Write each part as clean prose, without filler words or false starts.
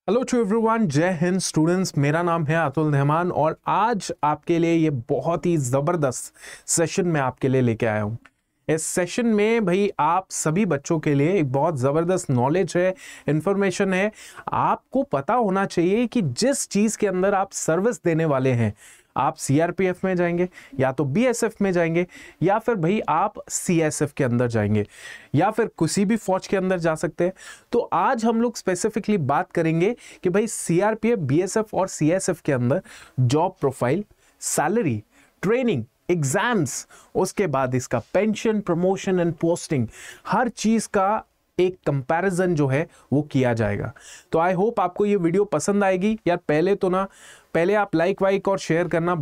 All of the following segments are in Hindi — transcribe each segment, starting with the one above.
हेलो टू एवरीवन, जय हिंद स्टूडेंट्स। मेरा नाम है अतुल रहमान और आज आपके लिए ये बहुत ही ज़बरदस्त सेशन मैं आपके लिए लेके आया हूँ। इस सेशन में भाई आप सभी बच्चों के लिए एक बहुत ज़बरदस्त नॉलेज है, इंफॉर्मेशन है। आपको पता होना चाहिए कि जिस चीज़ के अंदर आप सर्विस देने वाले हैं, आप सीआरपीएफ में जाएंगे या तो बीएसएफ में जाएंगे या फिर भाई आप सीएसएफ के अंदर जाएंगे या फिर किसी भी फौज के अंदर जा सकते हैं। तो आज हम लोग स्पेसिफिकली बात करेंगे कि भाई सीआरपीएफ, बीएसएफ और सीएसएफ के अंदर job profile, salary, training, exams, उसके बाद इसका पेंशन, प्रमोशन एंड पोस्टिंग, हर चीज का एक कंपैरिजन जो है वो किया जाएगा। तो आई होप आपको ये वीडियो पसंद आएगी। यार पहले आप लाइक वाइक और शेयर करना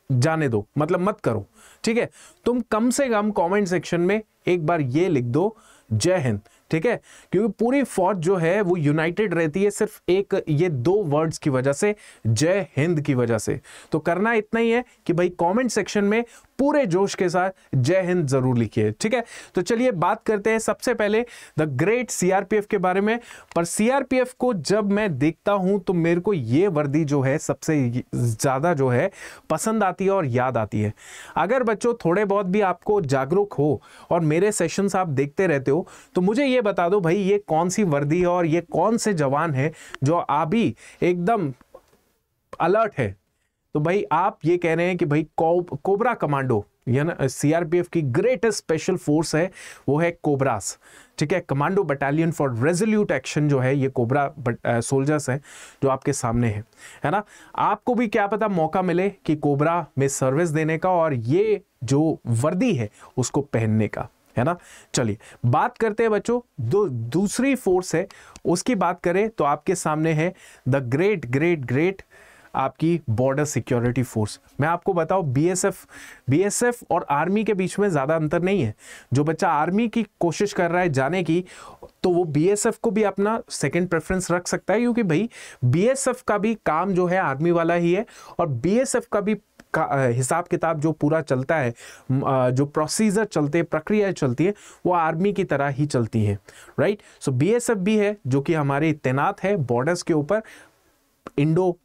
जाने दो, मतलब मत करो, ठीक है। तुम कम से कम कमेंट सेक्शन में एक बार ये लिख दो, जय हिंद, ठीक है। क्योंकि पूरी फौज जो है वो यूनाइटेड रहती है सिर्फ एक ये दो वर्ड्स की वजह से, जय हिंद की वजह से। तो करना इतना ही है कि भाई कमेंट सेक्शन में पूरे जोश के साथ जय हिंद जरूर लिखिए, ठीक है। तो चलिए बात करते हैं सबसे पहले द ग्रेट सीआरपीएफ के बारे में। पर सीआरपीएफ को जब मैं देखता हूं तो मेरे को ये वर्दी जो है सबसे ज्यादा जो है पसंद आती है और याद आती है। अगर बच्चों थोड़े बहुत भी आपको जागरूक हो और मेरे सेशंस आप देखते रहते हो तो मुझे ये बता दो भाई ये कौन सी वर्दी है और ये कौन से जवान है जो अभी एकदम अलर्ट है। तो भाई आप ये कह रहे हैं कि भाई कोबरा कमांडो, या ना सीआरपीएफ की ग्रेटेस्ट स्पेशल फोर्स है वो है कोबरास, ठीक है। Commando battalion for resolute action जो है ये कोबरा सोल्जर्स हैं जो आपके सामने है ना। आपको भी क्या पता मौका मिले कि कोबरा में सर्विस देने का और ये जो वर्दी है उसको पहनने का, है ना। चलिए बात करते हैं बच्चों दूसरी फोर्स है उसकी बात करें तो आपके सामने है द ग्रेट ग्रेट ग्रेट आपकी बॉर्डर सिक्योरिटी फोर्स। मैं आपको बताऊं बीएसएफ और आर्मी के बीच में ज्यादा अंतर नहीं है। जो बच्चा आर्मी की कोशिश कर रहा है जाने की तो वो बीएसएफ को भी अपना सेकंड प्रेफरेंस रख सकता है, क्योंकि भाई बीएसएफ का भी काम जो है आर्मी वाला ही है और बीएसएफ का भी हिसाब किताब जो पूरा चलता है, जो प्रोसीजर चलते हैं, प्रक्रिया चलती है, वो आर्मी की तरह ही चलती है, राइट। सो बीएसएफ भी है जो कि हमारे तैनात है बॉर्डर्स के ऊपर, इंडो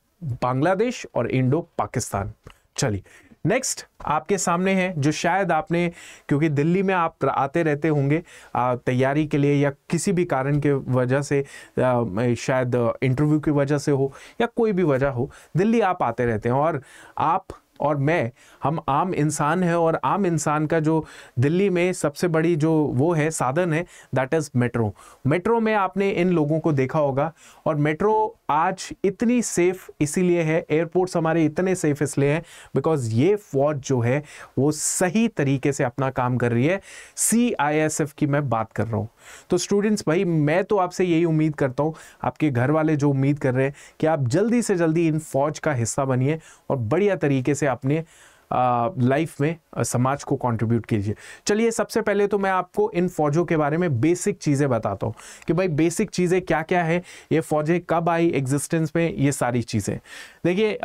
बांग्लादेश और इंडो पाकिस्तान। चलिए नेक्स्ट आपके सामने है जो शायद आपने, क्योंकि दिल्ली में आप आते रहते होंगे तैयारी के लिए या किसी भी कारण के वजह से, शायद इंटरव्यू की वजह से हो या कोई भी वजह हो, दिल्ली आप आते रहते हैं और आप और मैं, हम आम इंसान हैं और आम इंसान का जो दिल्ली में सबसे बड़ी जो वो है साधन है दैट इज मेट्रो। मेट्रो में आपने इन लोगों को देखा होगा और मेट्रो आज इतनी सेफ इसीलिए है, एयरपोर्ट्स हमारे इतने सेफ इसलिए हैं बिकॉज ये फौज जो है वो सही तरीके से अपना काम कर रही है। सीआईएसएफ की मैं बात कर रहा हूँ। तो स्टूडेंट्स भाई मैं तो आपसे यही उम्मीद करता हूँ, आपके घर वाले जो उम्मीद कर रहे हैं कि आप जल्दी से जल्दी इन फौज का हिस्सा बनिए और बढ़िया तरीके से अपने लाइफ में समाज को कंट्रीब्यूट कीजिए। चलिए सबसे पहले तो मैं आपको इन फौजों के बारे में बेसिक चीजें बताता हूं कि भाई बेसिक चीजें क्या क्या है, ये फौजें कब आई एग्जिस्टेंस में, ये सारी चीजें देखिए।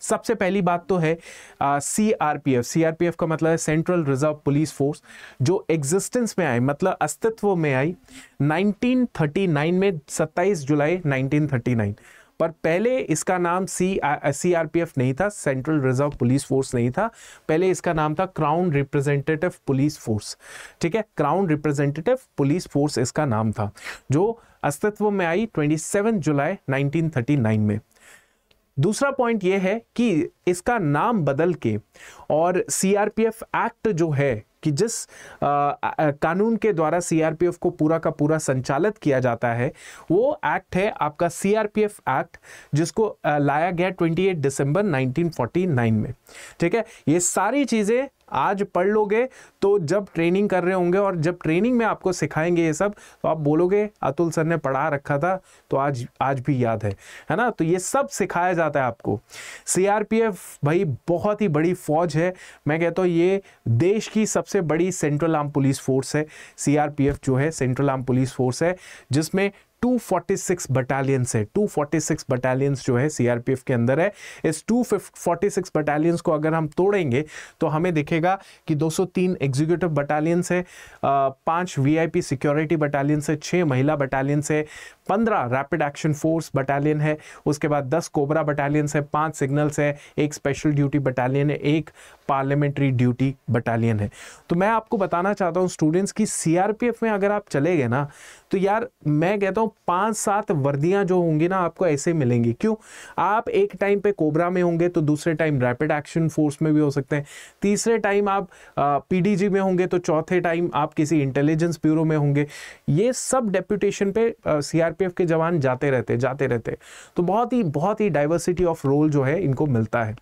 सबसे पहली बात तो है सीआरपीएफ। सीआरपीएफ का मतलब है सेंट्रल रिजर्व पुलिस फोर्स, जो एग्जिस्टेंस में आई, मतलब अस्तित्व में आई 1939 में, 27 जुलाई 1939। पर पहले इसका नाम सीआरपीएफ नहीं था, सेंट्रल रिजर्व पुलिस फोर्स नहीं था, पहले इसका नाम था क्राउन रिप्रेजेंटेटिव पुलिस फोर्स, ठीक है। क्राउन रिप्रेजेंटेटिव पुलिस फोर्स इसका नाम था, जो अस्तित्व में आई 27 जुलाई 1939 में। दूसरा पॉइंट यह है कि इसका नाम बदल के और सीआरपीएफ एक्ट जो है कि जिस कानून के द्वारा सीआरपीएफ को पूरा का पूरा संचालित किया जाता है, वो एक्ट है आपका सीआरपीएफ एक्ट, जिसको लाया गया 28 दिसंबर 1949 में, ठीक है। ये सारी चीजें आज पढ़ लोगे तो जब ट्रेनिंग कर रहे होंगे और जब ट्रेनिंग में आपको सिखाएंगे ये सब तो आप बोलोगे अतुल सर ने पढ़ा रखा था तो आज भी याद है ना। तो ये सब सिखाया जाता है आपको। सीआरपीएफ भाई बहुत ही बड़ी फौज है, मैं कहता हूँ ये देश की सबसे बड़ी सेंट्रल आर्म पुलिस फोर्स है। सीआरपीएफ जो है सेंट्रल आर्म पुलिस फोर्स है जिसमें 246 बटालियंस है, 246 बटालियंस जो है सीआरपीएफ के अंदर है। इस 246 बटालियंस को अगर हम तोड़ेंगे तो हमें दिखेगा कि 203 एग्जीक्यूटिव बटालियंस है, 5 वीआईपी सिक्योरिटी बटालियंस है, 6 महिला बटालियंस है, 15 रैपिड एक्शन फोर्स बटालियन है, उसके बाद 10 कोबरा बटालियंस है, 5 सिग्नल्स है, 1 स्पेशल ड्यूटी बटालियन है, 1 पार्लियामेंट्री ड्यूटी बटालियन है। तो मैं आपको बताना चाहता हूं स्टूडेंट्स की सीआरपीएफ में अगर आप चले गए ना तो यार मैं कहता हूं 5-7 वर्दियां जो होंगी ना आपको ऐसे मिलेंगी। क्यों? आप एक टाइम पे कोबरा में होंगे तो दूसरे टाइम रैपिड एक्शन फोर्स में भी हो सकते हैं, तीसरे टाइम आप पीडीजी में होंगे तो चौथे टाइम आप किसी इंटेलिजेंस ब्यूरो में होंगे। ये सब डेप्यूटेशन पे सीआरपीएफ के जवान जाते रहते। तो बहुत ही डाइवर्सिटी ऑफ रोल जो है इनको मिलता है।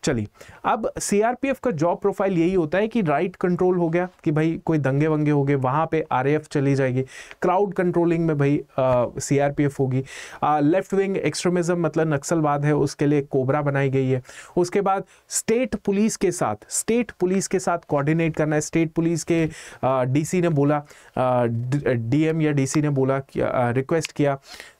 चलिए, अब सीआरपीएफ का जॉब प्रोफाइल यही होता है कि राइट कंट्रोल हो गया कि भाई कोई दंगे वंगे हो गए वहां पे आरएएफ चली जाएगी, क्राउड कंट्रोलिंग में भाई सीआरपीएफ होगी, लेफ्ट विंग एक्सट्रीमिज्म मतलब नक्सलवाद है उसके लिए कोबरा बनाई गई है। उसके बाद स्टेट पुलिस के साथ कोऑर्डिनेट करना है। स्टेट पुलिस के डीसी ने बोला, डीएम या डीसी ने बोला, रिक्वेस्ट किया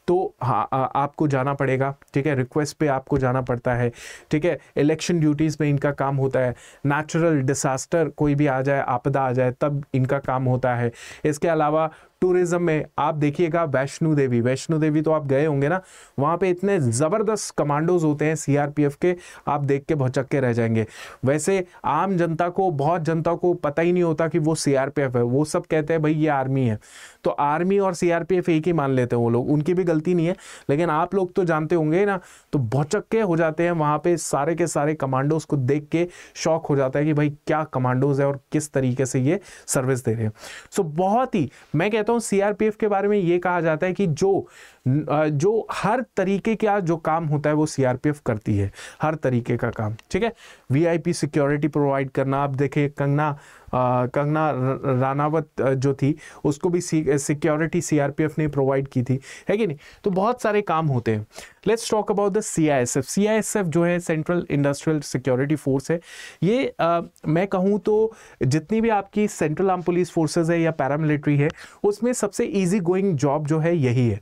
तो हाँ आपको जाना पड़ेगा, ठीक है, रिक्वेस्ट पे आपको जाना पड़ता है, ठीक है। इलेक्शन ड्यूटीज़ में इनका काम होता है, नेचुरल डिसास्टर कोई भी आ जाए, आपदा आ जाए तब इनका काम होता है। इसके अलावा टूरिज्म में आप देखिएगा वैष्णो देवी तो आप गए होंगे ना, वहाँ पे इतने ज़बरदस्त कमांडोज होते हैं सीआरपीएफ के, आप देख के भौचक्के रह जाएंगे। वैसे आम जनता को, बहुत जनता को पता ही नहीं होता कि वो सीआरपीएफ है, वो सब कहते हैं भाई ये आर्मी है। तो आर्मी और सीआरपीएफ एक ही मान लेते हैं वो लोग, उनकी भी गलती नहीं है, लेकिन आप लोग तो जानते होंगे ना, तो भौचक्के हो जाते हैं वहाँ पे सारे के सारे कमांडोज को देख के शौक हो जाता है कि भाई क्या कमांडोज है और किस तरीके से ये सर्विस दे रहे हैं। सो बहुत ही मैं कहता हूं सीआरपीएफ के बारे में ये कहा जाता है कि जो हर तरीके का जो काम होता है वो सीआरपीएफ करती है, हर तरीके का काम, ठीक है। वीआईपी सिक्योरिटी प्रोवाइड करना, आप देखिए कंगना रानावत जो थी उसको भी सिक्योरिटी सीआरपीएफ ने प्रोवाइड की थी, है कि नहीं। तो बहुत सारे काम होते हैं। Let's talk about the CISF जो है सेंट्रल इंडस्ट्रियल सिक्योरिटी फोर्स है। ये मैं कहूँ तो जितनी भी आपकी सेंट्रल आर्म पुलिस फोर्सेज है या पैरामिलिट्री है उसमें सबसे इजी गोइंग जॉब जो है यही है।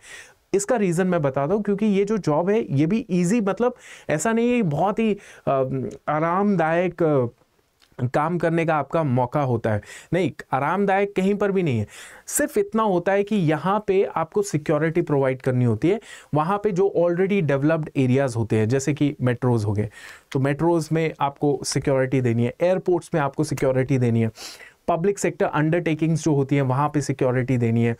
इसका रीज़न मैं बताता हूँ क्योंकि ये जो जॉब है ये भी इजी, मतलब ऐसा नहीं है, बहुत ही आरामदायक काम करने का आपका मौका होता है। नहीं, आरामदायक कहीं पर भी नहीं है, सिर्फ इतना होता है कि यहाँ पे आपको सिक्योरिटी प्रोवाइड करनी होती है। वहाँ पे जो ऑलरेडी डेवलप्ड एरियाज होते हैं जैसे कि मेट्रोज हो गए, तो मेट्रोज में आपको सिक्योरिटी देनी है, एयरपोर्ट्स में आपको सिक्योरिटी देनी है, पब्लिक सेक्टर अंडरटेकिंग्स जो होती हैं वहाँ पे सिक्योरिटी देनी है,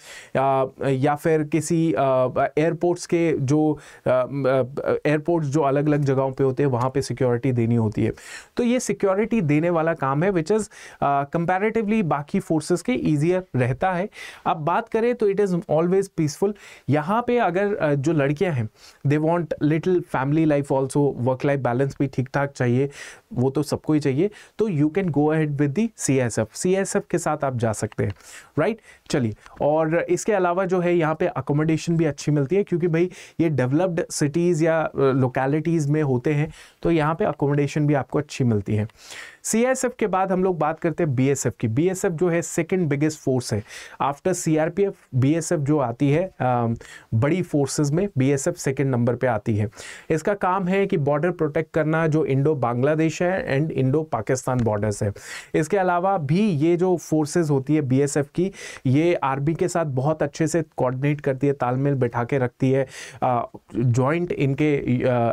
या फिर किसी एयरपोर्ट्स के जो एयरपोर्ट्स जो अलग अलग जगहों पे होते हैं वहाँ पे सिक्योरिटी देनी होती है। तो ये सिक्योरिटी देने वाला काम है विच इज़ कंपैरेटिवली बाकी फोर्सेस के ईजियर रहता है। अब बात करें तो इट इज़ ऑलवेज पीसफुल। यहाँ पे अगर जो लड़कियाँ हैं they want little family life also, work life balance भी ठीक ठाक चाहिए, वो तो सबको ही चाहिए, तो you can go ahead with the CISF के साथ आप जा सकते हैं, राइट। चलिए, और इसके अलावा जो है यहाँ पे अकोमोडेशन भी अच्छी मिलती है क्योंकि भाई ये डेवलप्ड सिटीज़ या लोकेलिटीज़ में होते हैं, तो यहाँ पे अकोमोडेशन भी आपको अच्छी मिलती है। सीआईएसएफ के बाद हम लोग बात करते हैं बीएसएफ की। बीएसएफ जो है सेकंड बिगेस्ट फोर्स है आफ्टर सीआरपीएफ। बीएसएफ जो आती है बड़ी फोर्सेस में, बीएसएफ सेकंड नंबर पे आती है। इसका काम है कि बॉर्डर प्रोटेक्ट करना, जो इंडो बांग्लादेश है एंड इंडो पाकिस्तान बॉर्डर्स है। इसके अलावा भी ये जो फोर्सेस होती है बीएसएफ की, ये आर्मी के साथ बहुत अच्छे से कोऑर्डिनेट करती है, तालमेल बैठा के रखती है, जॉइंट इनके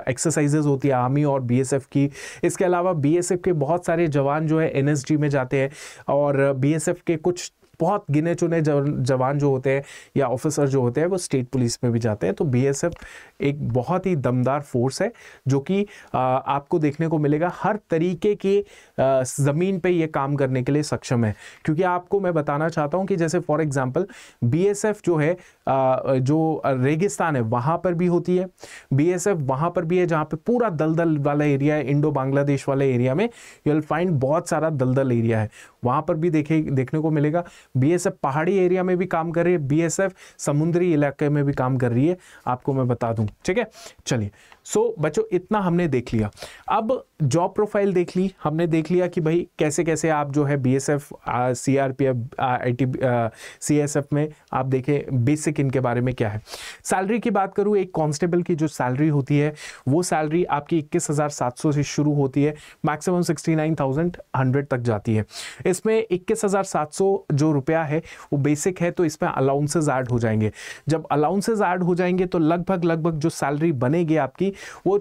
एक्सरसाइजेज होती है आर्मी और बीएसएफ की। इसके अलावा बीएसएफ के बहुत सारे जवान जो है एनएसजी में जाते हैं, और बीएसएफ के कुछ बहुत गिने चुने जवान जो होते हैं या ऑफिसर जो होते हैं वो स्टेट पुलिस में भी जाते हैं। तो बीएसएफ एक बहुत ही दमदार फोर्स है जो कि आपको देखने को मिलेगा हर तरीके की ज़मीन पे ये काम करने के लिए सक्षम है। क्योंकि आपको मैं बताना चाहता हूँ कि जैसे फॉर एग्जांपल बीएसएफ जो है जो रेगिस्तान है वहाँ पर भी होती है, बीएसएफ वहाँ पर भी है जहाँ पे पूरा दलदल वाला एरिया है, इंडो बांग्लादेश वाले एरिया में यू विल फाइंड बहुत सारा दलदल एरिया है, वहाँ पर भी देखने को मिलेगा। बीएसएफ पहाड़ी एरिया में भी काम कर रही है, बीएसएफ समुद्री इलाके में भी काम कर रही है, आपको मैं बता दूं, ठीक है। चलिए, सो बच्चों इतना हमने देख लिया। अब जॉब प्रोफाइल देख ली हमने, देख लिया कि भाई कैसे कैसे आप जो है बीएसएफ, सीआरपीएफ, आईटी, सीएसएफ में आप देखें बेसिक इनके बारे में क्या है। सैलरी की बात करूं, एक कांस्टेबल की जो सैलरी होती है वो सैलरी आपकी 21,700 से शुरू होती है, मैक्सिमम 69,100 तक जाती है। इसमें 21,700 जो रुपया है वो बेसिक है, तो इसमें अलाउंसेस ऐड हो जाएंगे। जब अलाउंसेस ऐड हो जाएंगे तो लगभग जो सैलरी बनेगी आपकी वो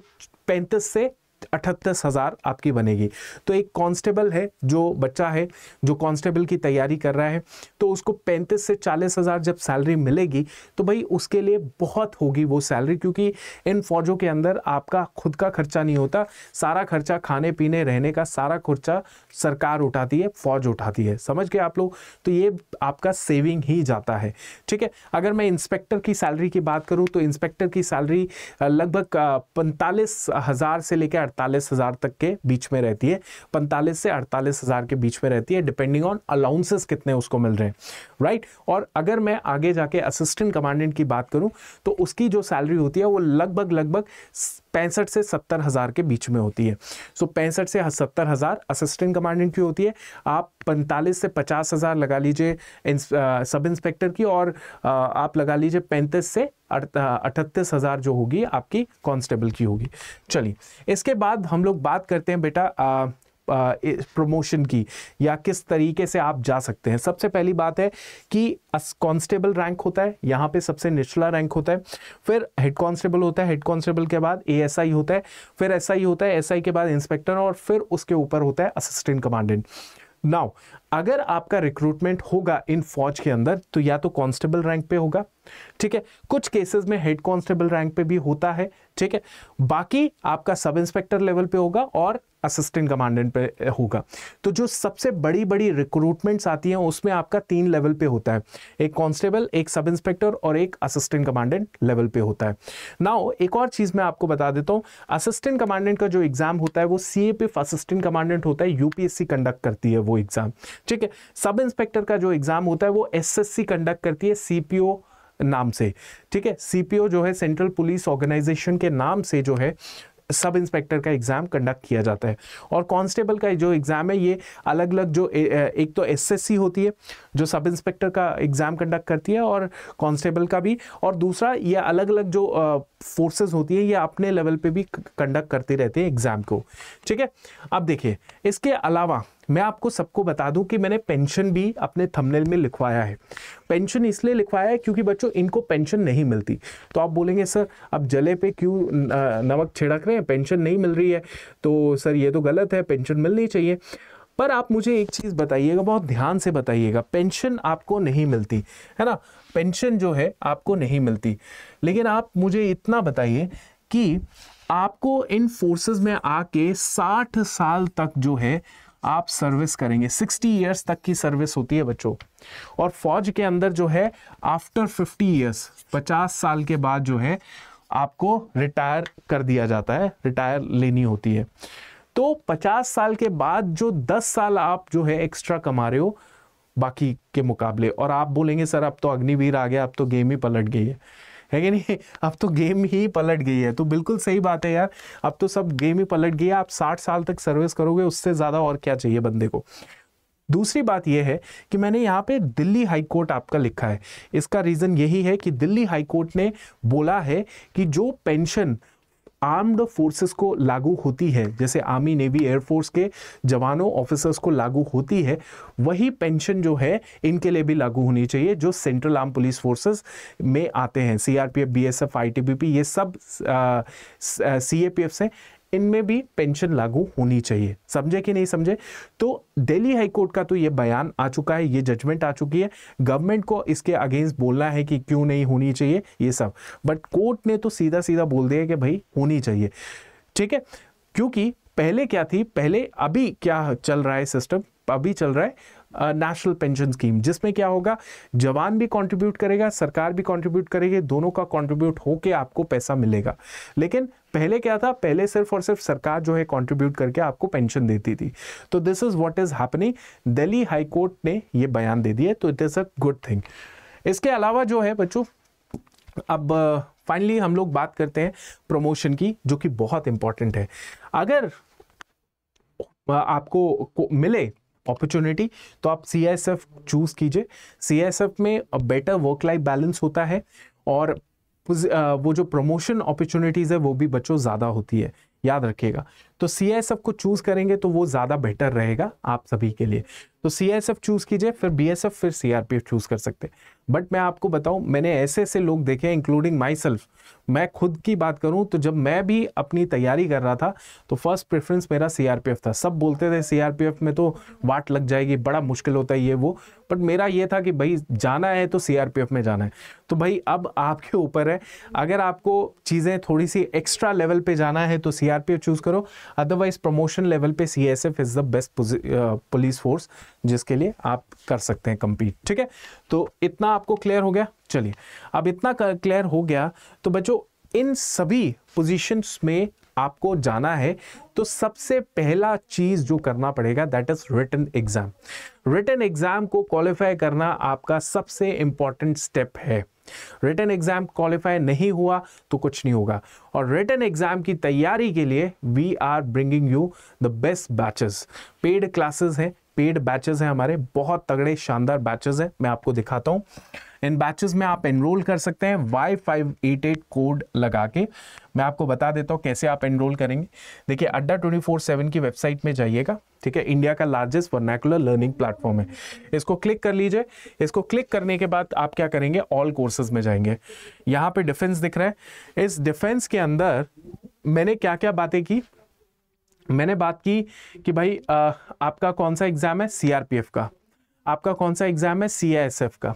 35 से 38,000 आपकी बनेगी। तो एक कांस्टेबल है, जो बच्चा है जो कांस्टेबल की तैयारी कर रहा है, तो उसको 35 से 40,000 जब सैलरी मिलेगी तो भाई उसके लिए बहुत होगी वो सैलरी, क्योंकि इन फौजों के अंदर आपका खुद का खर्चा नहीं होता, सारा खर्चा खाने पीने रहने का सारा खर्चा सरकार उठाती है, फौज उठाती है। समझ गए आप लोग? तो ये आपका सेविंग ही जाता है। ठीक है, अगर मैं इंस्पेक्टर की सैलरी की बात करूं तो इंस्पेक्टर की सैलरी लगभग 45,000 से लेकर 48,000 तक के बीच में रहती है, 45 से 48,000 के बीच में रहती है, डिपेंडिंग ऑन अलाउंसेस कितने उसको मिल रहे हैं, राइट। और अगर मैं आगे जाके असिस्टेंट कमांडेंट की बात करूं तो उसकी जो सैलरी होती है वो लगभग 65 से 70,000 के बीच में होती है। सो 65 से 70,000 असिस्टेंट कमांडेंट की होती है। आप 45 से 50,000 लगा लीजिए सब इंस्पेक्टर की, और आप लगा लीजिए 35 से 38,000 जो होगी आपकी कांस्टेबल की होगी। चलिए, इसके बाद हम लोग बात करते हैं बेटा प्रमोशन की, या किस तरीके से आप जा सकते हैं। सबसे पहली बात है कि कांस्टेबल रैंक होता है, यहाँ पे सबसे निचला रैंक होता है, फिर हेड कांस्टेबल होता है, हेड कांस्टेबल के बाद एएसआई होता है, फिर एसआई होता है, एसआई के बाद इंस्पेक्टर, और फिर उसके ऊपर होता है असिस्टेंट कमांडेंट। नाउ अगर आपका रिक्रूटमेंट होगा इन फौज के अंदर तो या तो कांस्टेबल रैंक पे होगा, ठीक है, कुछ केसेस में हेड कांस्टेबल रैंक पे भी होता है, ठीक है, बाकी आपका सब इंस्पेक्टर लेवल पे होगा और असिस्टेंट कमांडेंट पे होगा। तो जो सबसे बड़ी बड़ी रिक्रूटमेंट्स आती हैं उसमें आपका 3 लेवल पे होता है, एक कांस्टेबल, एक सब इंस्पेक्टर और एक असिस्टेंट कमांडेंट लेवल पे होता है। नाउ एक और चीज मैं आपको बता देता हूं, असिस्टेंट कमांडेंट का जो एग्जाम होता है वो सीएपीएफ असिस्टेंट कमांडेंट होता है, यूपीएससी कंडक्ट करती है वो एग्जाम, ठीक है। सब इंस्पेक्टर का जो एग्जाम होता है वो एसएससी कंडक्ट करती है सीपीओ नाम से, ठीक है। सीपीओ जो है सेंट्रल पुलिस ऑर्गेनाइजेशन के नाम से जो है सब इंस्पेक्टर का एग्जाम कंडक्ट किया जाता है। और कांस्टेबल का जो एग्जाम है ये अलग अलग, जो एक तो एसएससी होती है जो सब इंस्पेक्टर का एग्जाम कंडक्ट करती है और कांस्टेबल का भी, और दूसरा ये अलग अलग जो फोर्सेस होती है ये अपने लेवल पे भी कंडक्ट करते रहते हैं एग्जाम को, ठीक है। अब देखिए, इसके अलावा मैं आपको सबको बता दूं कि मैंने पेंशन भी अपने थंबनेल में लिखवाया है। पेंशन इसलिए लिखवाया है क्योंकि बच्चों इनको पेंशन नहीं मिलती। तो आप बोलेंगे सर अब जले पे क्यों नमक छिड़क रहे हैं, पेंशन नहीं मिल रही है, तो सर ये तो गलत है, पेंशन मिलनी चाहिए। पर आप मुझे एक चीज बताइएगा, बहुत ध्यान से बताइएगा, पेंशन आपको नहीं मिलती है ना, पेंशन जो है आपको नहीं मिलती, लेकिन आप मुझे इतना बताइए कि आपको इन फोर्सेस में आके 60 साल तक जो है आप सर्विस करेंगे, 60 इयर्स तक की सर्विस होती है बच्चों। और फौज के अंदर जो है आफ्टर 50 इयर्स, 50 साल के बाद जो है आपको रिटायर कर दिया जाता है, रिटायर लेनी होती है। तो 50 साल के बाद जो 10 साल आप जो है एक्स्ट्रा कमा रहे हो बाकी के मुकाबले, और आप बोलेंगे सर अब तो अग्निवीर आ गया, अब तो गेम ही पलट गई है कि नहीं, अब तो गेम ही पलट गई है। तो बिल्कुल सही बात है यार, अब तो सब गेम ही पलट गई है, आप 60 साल तक सर्विस करोगे, उससे ज्यादा और क्या चाहिए बंदे को। दूसरी बात यह है कि मैंने यहाँ पे दिल्ली हाई कोर्ट आपका लिखा है, इसका रीजन यही है कि दिल्ली हाई कोर्ट ने बोला है कि जो पेंशन आर्म्ड फोर्सेस को लागू होती है, जैसे आर्मी, नेवी, एयरफोर्स के जवानों, ऑफिसर्स को लागू होती है, वही पेंशन जो है इनके लिए भी लागू होनी चाहिए जो सेंट्रल आर्म पुलिस फोर्सेस में आते हैं, सीआरपीएफ, बीएसएफ, आईटीबीपी, ये सब सीएपीएफ से, इनमें भी पेंशन लागू होनी चाहिए। समझे कि नहीं समझे? तो दिल्ली हाई कोर्ट का तो ये बयान आ चुका है, ये जजमेंट आ चुकी है, गवर्नमेंट को इसके अगेंस्ट बोलना है कि क्यों नहीं होनी चाहिए ये सब, बट कोर्ट ने तो सीधा सीधा बोल दिया कि भाई होनी चाहिए, ठीक है। क्योंकि पहले क्या थी, पहले, अभी क्या चल रहा है सिस्टम, अभी चल रहा है नेशनल पेंशन स्कीम, जिसमें क्या होगा, जवान भी कंट्रीब्यूट करेगा, सरकार भी कंट्रीब्यूट करेगी, दोनों का कंट्रीब्यूट होके आपको पैसा मिलेगा। लेकिन पहले क्या था, पहले सिर्फ और सिर्फ सरकार जो है कंट्रीब्यूट करके आपको पेंशन देती थी। तो this is what is happening, Delhi high court ने ये बयान दे दिया, तो it is a good thing. इसके अलावा जो है बच्चों, अब फाइनली हम लोग बात करते हैं प्रमोशन की, जो कि बहुत इंपॉर्टेंट है। अगर आपको मिले अपॉर्चुनिटी तो आप CISF चूज कीजिए। CISF में बेटर वर्क लाइफ बैलेंस होता है और वो जो प्रमोशन अपॉर्चुनिटीज है वो भी बच्चों ज़्यादा होती है, याद रखिएगा। तो CISF को चूज करेंगे तो वो ज़्यादा बेटर रहेगा आप सभी के लिए। तो CISF चूज कीजिए, फिर BSF, फिर CRPF चूज कर सकते हैं। बट मैं आपको बताऊं, मैंने ऐसे ऐसे लोग देखे हैं, इंक्लूडिंग माई सेल्फ। मैं खुद की बात करूं तो जब मैं भी अपनी तैयारी कर रहा था तो फर्स्ट प्रेफरेंस मेरा CRPF था। सब बोलते थे CRPF में तो वाट लग जाएगी, बड़ा मुश्किल होता है ये वो, बट मेरा ये था कि भाई जाना है तो CRPF में जाना है। तो भाई अब आपके ऊपर है, अगर आपको चीज़ें थोड़ी सी एक्स्ट्रा लेवल पे जाना है तो CRPF चूज करो, अदरवाइज प्रमोशन लेवल पे CISF is the best police force जिसके लिए आप कर सकते हैं कंपीट। ठीक है, तो इतना आपको क्लियर हो गया। चलिए, अब इतना क्लियर हो गया तो बच्चों इन सभी पोजीशंस में आपको जाना है तो सबसे पहला चीज जो करना पड़ेगा that is written exam. Written exam को क्वालिफाई करना आपका सबसे इंपॉर्टेंट स्टेप है। रिटन एग्जाम क्वालिफाई नहीं हुआ तो कुछ नहीं होगा। और रिटन एग्जाम की तैयारी के लिए we are bringing you the best batches. Paid classes हैं, पेड बैचेस हैं हमारे, बहुत तगड़े शानदार बैचेस हैं। मैं आपको दिखाता हूं, इन बैचेस में आप एनरोल कर सकते हैं Y588 कोड लगा के। मैं आपको बता देता हूं कैसे आप एनरोल करेंगे। देखिए, अड्डा 24/7 की वेबसाइट में जाइएगा। ठीक है, इंडिया का लार्जेस्ट वर्नाकुलर लर्निंग प्लेटफॉर्म है। इसको क्लिक कर लीजिए। इसको क्लिक करने के बाद आप क्या करेंगे, ऑल कोर्सेज में जाएंगे। यहाँ पे डिफेंस दिख रहा है। इस डिफेंस के अंदर मैंने क्या क्या बातें की, मैंने बात की कि भाई आपका कौन सा एग्जाम है, CRPF का, आपका कौन सा एग्जाम है, CISF का,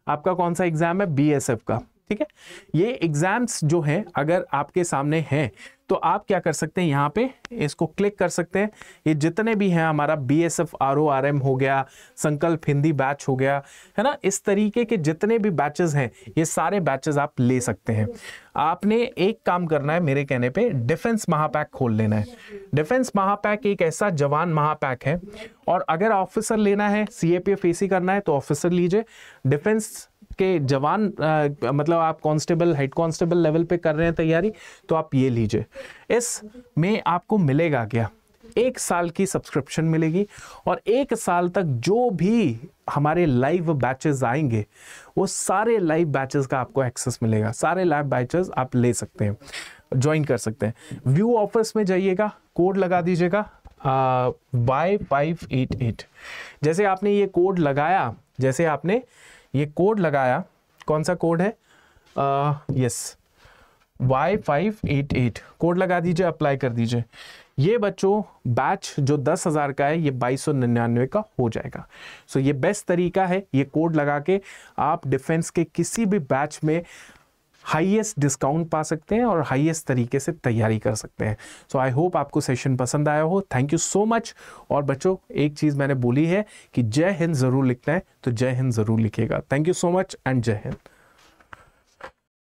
आपका कौन सा एग्जाम है, BSF का। ठीक है, ये एग्जाम्स जो हैं अगर आपके सामने हैं तो आप क्या कर सकते हैं, यहाँ पे इसको क्लिक कर सकते हैं। ये जितने भी हैं, हमारा BSF RORM हो गया, संकल्प हिंदी बैच हो गया, है ना, इस तरीके के जितने भी बैचेस हैं ये सारे बैचेस आप ले सकते हैं। आपने एक काम करना है मेरे कहने पे, डिफेंस महापैक खोल लेना है। डिफेंस महापैक एक ऐसा जवान महापैक है, और अगर ऑफिसर लेना है, CAPF AC करना है तो ऑफिसर लीजिए। डिफेंस के जवान मतलब आप कांस्टेबल, हेड कांस्टेबल लेवल पे कर रहे हैं तैयारी तो आप ये लीजिए। इसमें आपको मिलेगा क्या, 1 साल की सब्सक्रिप्शन मिलेगी, और 1 साल तक जो भी हमारे लाइव बैचेस आएंगे वो सारे लाइव बैचेस का आपको एक्सेस मिलेगा। सारे लाइव बैचेस आप ले सकते हैं, ज्वाइन कर सकते हैं। व्यू ऑफर्स में जाइएगा, कोड लगा दीजिएगा Y588। जैसे आपने ये कोड लगाया, जैसे आपने ये कोड लगाया, कौन सा कोड है, यस Y588 कोड लगा दीजिए, अप्लाई कर दीजिए। ये बच्चों बैच जो 10,000 का है ये 2299 का हो जाएगा। सो ये बेस्ट तरीका है, ये कोड लगा के आप डिफेंस के किसी भी बैच में हाईएस्ट डिस्काउंट पा सकते हैं और हाईएस्ट तरीके से तैयारी कर सकते हैं। सो आई होप आपको सेशन पसंद आया हो। Thank you so much. और बच्चों, एक चीज़ मैंने बोली है कि जय हिंद ज़रूर लिखना है तो जय हिंद ज़रूर लिखिएगा। Thank you so much and जय हिंद।